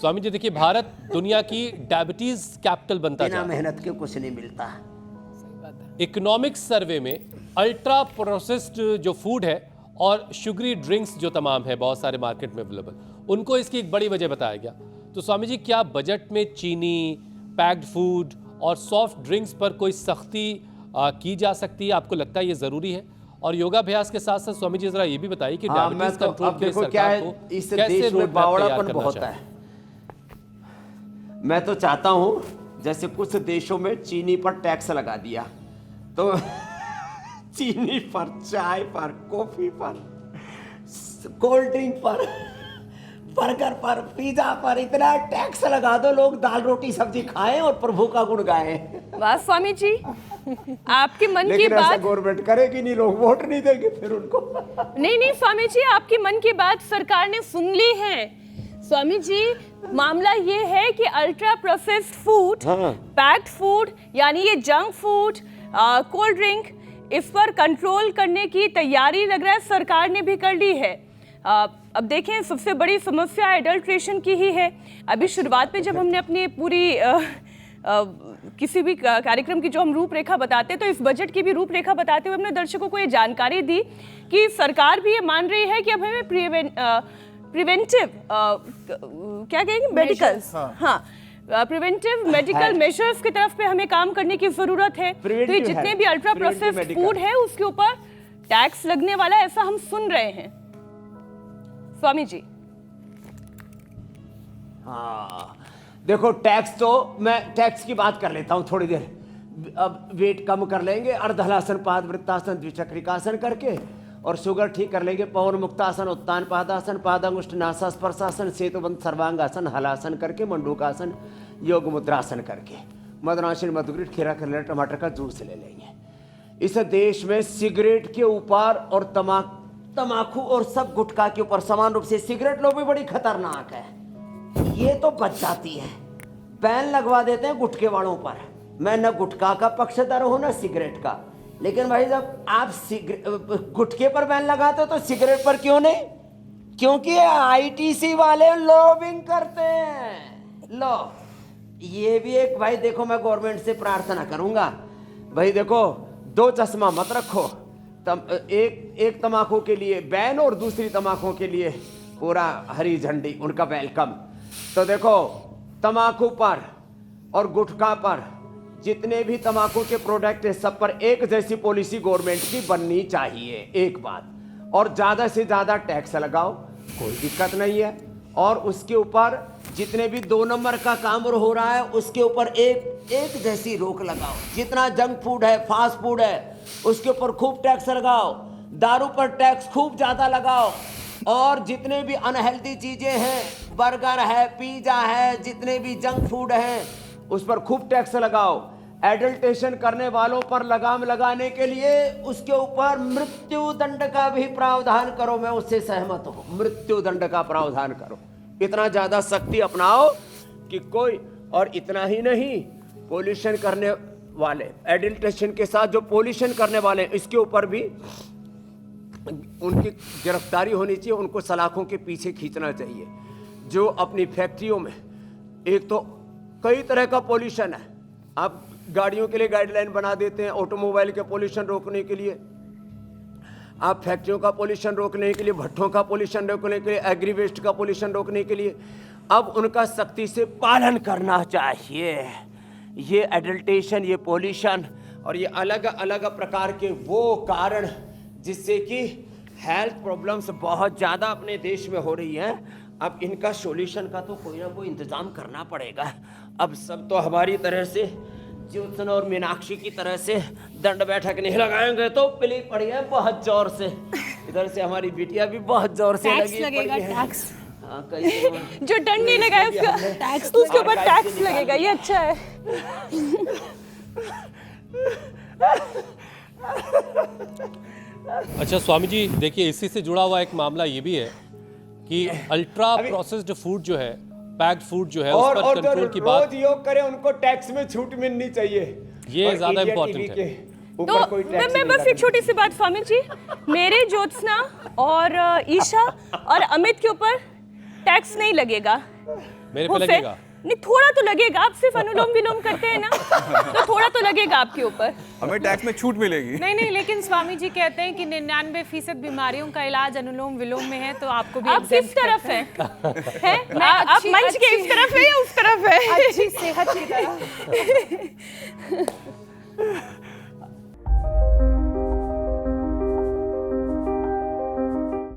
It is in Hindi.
स्वामी जी देखिए, भारत दुनिया की डायबिटीज कैपिटल बनता जा बिना रहा है। मेहनत के कुछ नहीं मिलता। इकोनॉमिक्स सर्वे में अल्ट्रा प्रोसेस्ड जो फूड है और शुगरी ड्रिंक्स जो तमाम है बहुत सारे मार्केट में अवेलेबल, उनको इसकी एक बड़ी वजह बताया गया। तो स्वामी जी, क्या बजट में चीनी, पैक्ड फूड और सॉफ्ट ड्रिंक्स पर कोई सख्ती की जा सकती है? आपको लगता है ये ज़रूरी है? और योगाभ्यास के साथ साथ स्वामी जी ज़रा ये भी बताइए कि डायबिटीज कंट्रोल के लिए सरकार को इस कैसे देश में रोड मैप बावड़ापन तैयार करना बहुत चाहिए? है। मैं तो चाहता हूं जैसे कुछ देशों में चीनी पर टैक्स लगा दिया तो चीनी पर, चाय पर, कॉफी पर, कोल्ड ड्रिंक पर, बर्गर पर, पिज्जा पर इतना टैक्स लगा दो, लोग दाल रोटी सब्जी खाएं और प्रभु का गुण गाएं। वाह स्वामी जी, आपके मन की लेकिन ऐसा बात। गवर्नमेंट करेगी नहीं, लोग वोट नहीं देंगे फिर उनको। नहीं स्वामी जी, आपकी मन की बात सरकार ने सुन ली है। स्वामी जी, मामला ये है कि ultra processed food, packed food यानी ये जंक फूड, कोल्ड ड्रिंक, इस पर कंट्रोल करने की तैयारी लग रहा है सरकार ने भी कर ली है। अब देखें, सबसे बड़ी समस्या एडल्ट्रेशन की ही है। अभी शुरुआत में जब हमने अपनी पूरी किसी भी कार्यक्रम की जो हम रूपरेखा बताते हैं, तो इस बजट की भी रूपरेखा बताते हुए हमने दर्शकों को ये जानकारी दी कि सरकार भी ये मान रही है कि अब हमें प्रिवेंटिव क्या कहेंगे, मेडिकल, हाँ, प्रिवेंटिव मेडिकल मेजर्स की तरफ पे हमें काम करने की जरूरत है। तो ये जितने भी अल्ट्रा प्रोसेस्ड फूड है उसके ऊपर टैक्स लगने वाला, ऐसा हम सुन रहे हैं। स्वामी जी, हाँ देखो, टैक्स तो मैं टैक्स की बात कर लेता हूं थोड़ी देर। अब वेट कम कर लेंगे, अर्धहलासन, पादवृत्तासन, द्विचक्रिकासन करके, और शुगर ठीक कर लेंगे, पवन मुक्तासन, उत्तान पादासन, पादांगुष्ठ नासास्पर्शासन, सेतुबंध सर्वांगासन, हलासन करके, मंडूकासन, योग मुद्रासन करके, मदनासन, मधुग्रीट, खीरा, करेला, टमाटर का जूस ले लेंगे। इस देश में सिगरेट के ऊपर और तमाकू और सब गुटखा के ऊपर समान रूप से सिगरेट लो भी बड़ी खतरनाक है, ये तो बच जाती है। बैन लगवा देते हैं गुटखे वालों पर। मैं न गुटखा का पक्षधर हूं न सिगरेट का, लेकिन भाई जब आप गुटखे पर बैन लगाते हो तो सिगरेट पर क्यों नहीं? क्योंकि आईटीसी वाले लॉबिंग करते हैं। लो, ये भी एक, भाई देखो, मैं गवर्नमेंट से प्रार्थना करूंगा, भाई देखो, दो चश्मा मत रखो, एक तमाकू के लिए बैन और दूसरी तमाकू के लिए पूरा हरी झंडी, उनका वेलकम। तो देखो, तमाकू पर और गुटखा पर, जितने भी तमाकू के प्रोडक्ट है, सब पर एक जैसी पॉलिसी गवर्नमेंट की बननी चाहिए, एक बात। और ज्यादा से ज्यादा टैक्स लगाओ, कोई दिक्कत नहीं है। और उसके ऊपर जितने भी 2 नंबर का काम हो रहा है उसके ऊपर एक जैसी रोक लगाओ। जितना जंक फूड है, फास्ट फूड है, उसके ऊपर खूब टैक्स लगाओ। दारू पर टैक्स खूब ज्यादा लगाओ। और जितने भी अनहेल्दी चीजें हैं, बर्गर है, पिज्जा है, जितने भी जंक फूड हैं, उस पर खूब टैक्स लगाओ। एडल्टेशन करने वालों पर लगाम लगाने के लिए उसके ऊपर मृत्यु दंड का भी प्रावधान करो। मैं उससे सहमत हूं, मृत्यु दंड का प्रावधान करो। इतना ज्यादा सख्ती अपनाओ कि कोई, और इतना ही नहीं, पोल्यूशन करने वाले, एडल्टेशन के साथ जो पोल्यूशन करने वाले, इसके ऊपर भी उनकी गिरफ्तारी होनी चाहिए, उनको सलाखों के पीछे खींचना चाहिए। जो अपनी फैक्ट्रियों में, एक तो कई तरह का पोल्यूशन है, आप गाड़ियों के लिए गाइडलाइन बना देते हैं, ऑटोमोबाइल के पोल्यूशन रोकने के लिए, आप फैक्ट्रियों का पोल्यूशन रोकने के लिए, भट्ठों का पोल्यूशन रोकने के लिए, एग्री वेस्ट का पोल्यूशन रोकने के लिए, अब उनका सख्ती से पालन करना चाहिए। ये एडल्टेशन, ये पोल्यूशन और ये अलग अलग प्रकार के वो कारण जिससे कि हेल्थ प्रॉब्लम्स बहुत ज़्यादा अपने देश में हो रही हैं, अब इनका सॉल्यूशन का तो कोई ना कोई इंतजाम करना पड़ेगा। अब सब तो हमारी तरह से, ज्योत्सन और मीनाक्षी की तरह से दंड बैठक नहीं लगाएंगे तो पिली पड़ी है बहुत जोर से। इधर से हमारी बिटिया भी बहुत जोर से लगी पड़ी है। टैक्स हाँ, जो दंड नहीं लगाया उसके ऊपर टैक्स लगेगा, ये अच्छा है। अच्छा स्वामी जी, देखिए, इसी से जुड़ा हुआ एक मामला ये भी है कि अल्ट्रा प्रोसेस्ड फूड जो है, पैक्ड फूड जो है, उस पर कंट्रोल की बात, रोज योग करें उनको टैक्स में छूट मिलनी चाहिए, ये ज्यादा इम्पोर्टेंट है। तो मैं बस एक छोटी सी बात स्वामी जी, मेरे ज्योत्सना और ईशा और अमित के ऊपर टैक्स नहीं लगेगा, मेरे पे वो लगेगा। नहीं, थोड़ा तो लगेगा, आप सिर्फ अनुलोम विलोम करते हैं ना, तो थोड़ा तो लगेगा आपके ऊपर। हमें टैक्स में छूट मिलेगी। नहीं, लेकिन स्वामी जी कहते हैं कि 99% बीमारियों का इलाज अनुलोम विलोम में है, तो आपको भी आप किस exempt तरफ करते हैं? हैं? आप मंच के इस तरफ है या उस तरफ है? अच्छी सेहत की तरह।